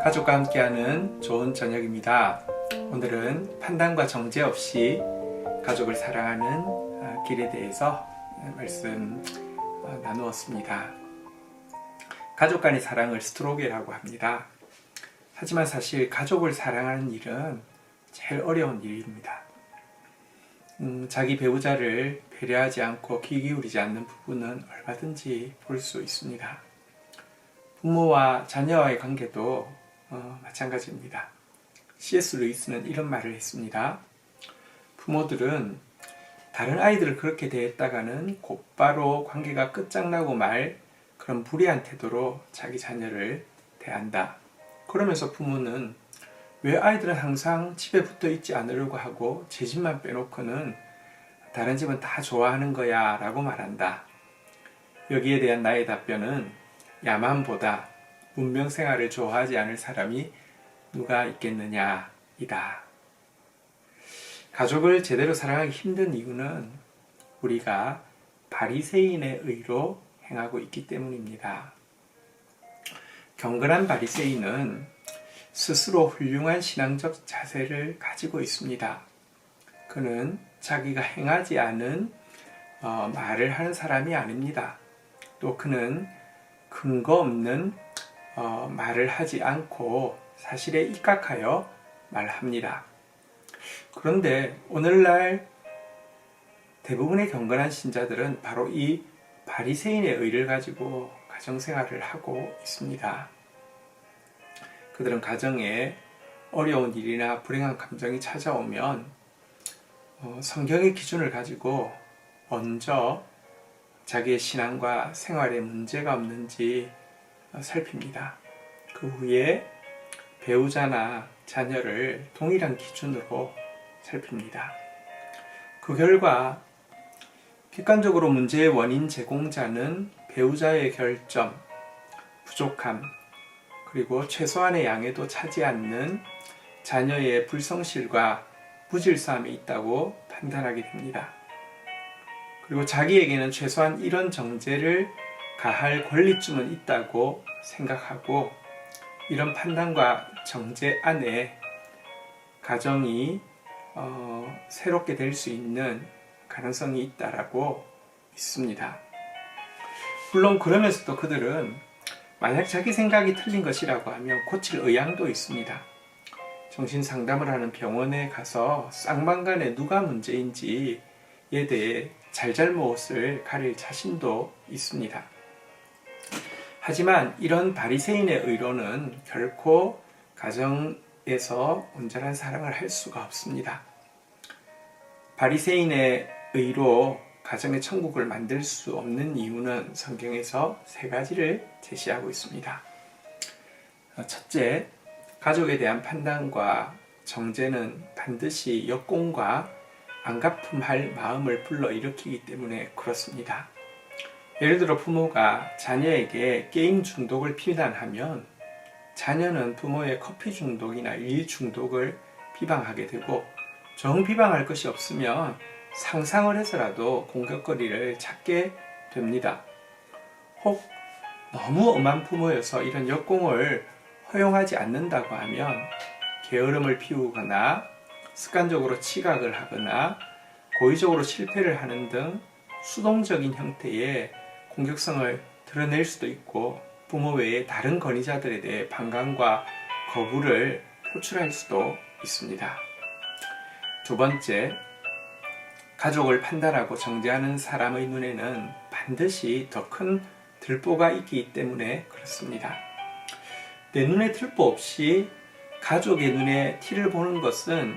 가족과 함께하는 좋은 저녁입니다. 오늘은 판단과 정죄 없이 가족을 사랑하는 길에 대해서 말씀 나누었습니다. 가족 간의 사랑을 스트로게라고 합니다. 하지만 사실 가족을 사랑하는 일은 제일 어려운 일입니다. 자기 배우자를 배려하지 않고 귀 기울이지 않는 부부는 얼마든지 볼 수 있습니다. 부모와 자녀와의 관계도 마찬가지입니다. C.S. 루이스는 이런 말을 했습니다. 부모들은 다른 아이들을 그렇게 대했다가는 곧바로 관계가 끝장나고 말 그런 불의한 태도로 자기 자녀를 대한다. 그러면서 부모는 왜 아이들은 항상 집에 붙어 있지 않으려고 하고 제 집만 빼놓고는 다른 집은 다 좋아하는 거야 라고 말한다. 여기에 대한 나의 답변은 야만보다 문명생활을 좋아하지 않을 사람이 누가 있겠느냐 이다. 가족을 제대로 사랑하기 힘든 이유는 우리가 바리새인의 의로 행하고 있기 때문입니다. 경건한 바리새인은 스스로 훌륭한 신앙적 자세를 가지고 있습니다. 그는 자기가 행하지 않은 말을 하는 사람이 아닙니다. 또 그는 근거 없는 말을 하지 않고 사실에 입각하여 말합니다. 그런데 오늘날 대부분의 경건한 신자들은 바로 이 바리새인의 의를 가지고 가정생활을 하고 있습니다. 그들은 가정에 어려운 일이나 불행한 감정이 찾아오면 성경의 기준을 가지고 먼저 자기의 신앙과 생활에 문제가 없는지 살핍니다. 그 후에 배우자나 자녀를 동일한 기준으로 살핍니다. 그 결과 객관적으로 문제의 원인 제공자는 배우자의 결점, 부족함, 그리고 최소한의 양해도 차지 않는 자녀의 불성실과 무질서함이 있다고 판단하게 됩니다. 그리고 자기에게는 최소한 이런 정죄를 가할 권리쯤은 있다고 생각하고 이런 판단과 정죄 안에 가정이 새롭게 될 수 있는 가능성이 있다라고 믿습니다. 물론 그러면서도 그들은 만약 자기 생각이 틀린 것이라고 하면 고칠 의향도 있습니다. 정신상담을 하는 병원에 가서 쌍방간에 누가 문제인지에 대해 잘잘못을 가릴 자신도 있습니다. 하지만 이런 바리새인의 의로는 결코 가정에서 온전한 사랑을 할 수가 없습니다. 바리새인의 의로 가정의 천국을 만들 수 없는 이유는 성경에서 세 가지를 제시하고 있습니다. 첫째, 가족에 대한 판단과 정죄는 반드시 역공과 안갚음할 마음을 불러일으키기 때문에 그렇습니다. 예를 들어 부모가 자녀에게 게임 중독을 비난하면 자녀는 부모의 커피 중독이나 일 중독을 비방하게 되고 정 비방할 것이 없으면 상상을 해서라도 공격거리를 찾게 됩니다. 혹 너무 엄한 부모여서 이런 역공을 허용하지 않는다고 하면 게으름을 피우거나 습관적으로 치각을 하거나 고의적으로 실패를 하는 등 수동적인 형태의 공격성을 드러낼 수도 있고 부모 외에 다른 권위자들에 대해 반감과 거부를 표출할 수도 있습니다. 두 번째, 가족을 판단하고 정죄하는 사람의 눈에는 반드시 더 큰 들보가 있기 때문에 그렇습니다. 내 눈에 들보 없이 가족의 눈에 티를 보는 것은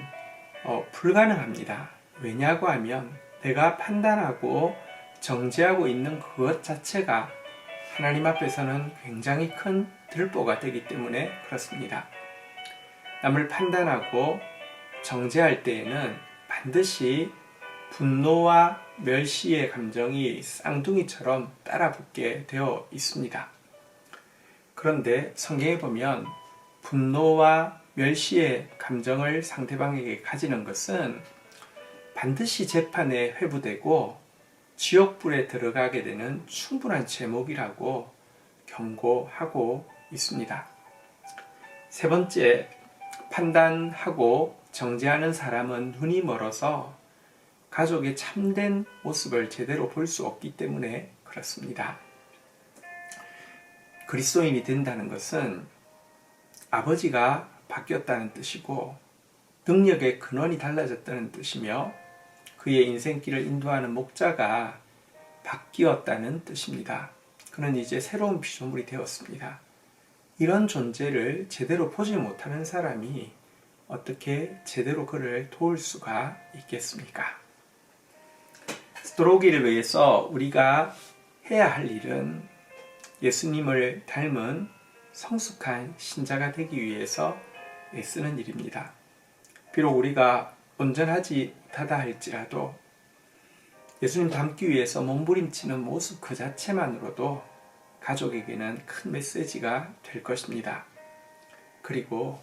불가능합니다. 왜냐고 하면 내가 판단하고 정죄하고 있는 그것 자체가 하나님 앞에서는 굉장히 큰 들보가 되기 때문에 그렇습니다. 남을 판단하고 정죄할 때에는 반드시 분노와 멸시의 감정이 쌍둥이처럼 따라붙게 되어 있습니다. 그런데 성경에 보면 분노와 멸시의 감정을 상대방에게 가지는 것은 반드시 재판에 회부되고 지옥불에 들어가게 되는 충분한 제목이라고 경고하고 있습니다. 세 번째, 판단하고 정죄하는 사람은 눈이 멀어서 가족의 참된 모습을 제대로 볼 수 없기 때문에 그렇습니다. 그리스도인이 된다는 것은 아버지가 바뀌었다는 뜻이고 능력의 근원이 달라졌다는 뜻이며 그의 인생길을 인도하는 목자가 바뀌었다는 뜻입니다. 그는 이제 새로운 피조물이 되었습니다. 이런 존재를 제대로 보지 못하는 사람이 어떻게 제대로 그를 도울 수가 있겠습니까? 스토로기를 위해서 우리가 해야 할 일은 예수님을 닮은 성숙한 신자가 되기 위해서 애쓰는 일입니다. 비록 우리가 온전하지 못하다 할지라도 예수님 닮기 위해서 몸부림치는 모습 그 자체만으로도 가족에게는 큰 메시지가 될 것입니다. 그리고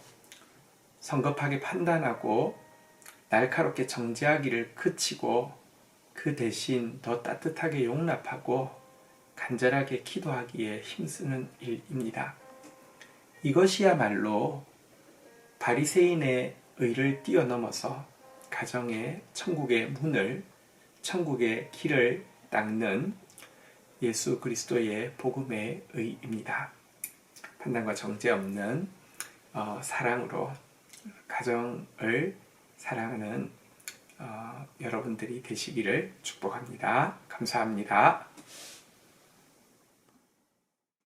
성급하게 판단하고 날카롭게 정죄하기를 그치고 그 대신 더 따뜻하게 용납하고 간절하게 기도하기에 힘쓰는 일입니다. 이것이야말로 바리새인의 의를 뛰어넘어서 가정의 천국의 문을, 천국의 길을 닦는 예수 그리스도의 복음의 의입니다. 판단과 정죄 없는 사랑으로 가정을 사랑하는 여러분들이 되시기를 축복합니다. 감사합니다.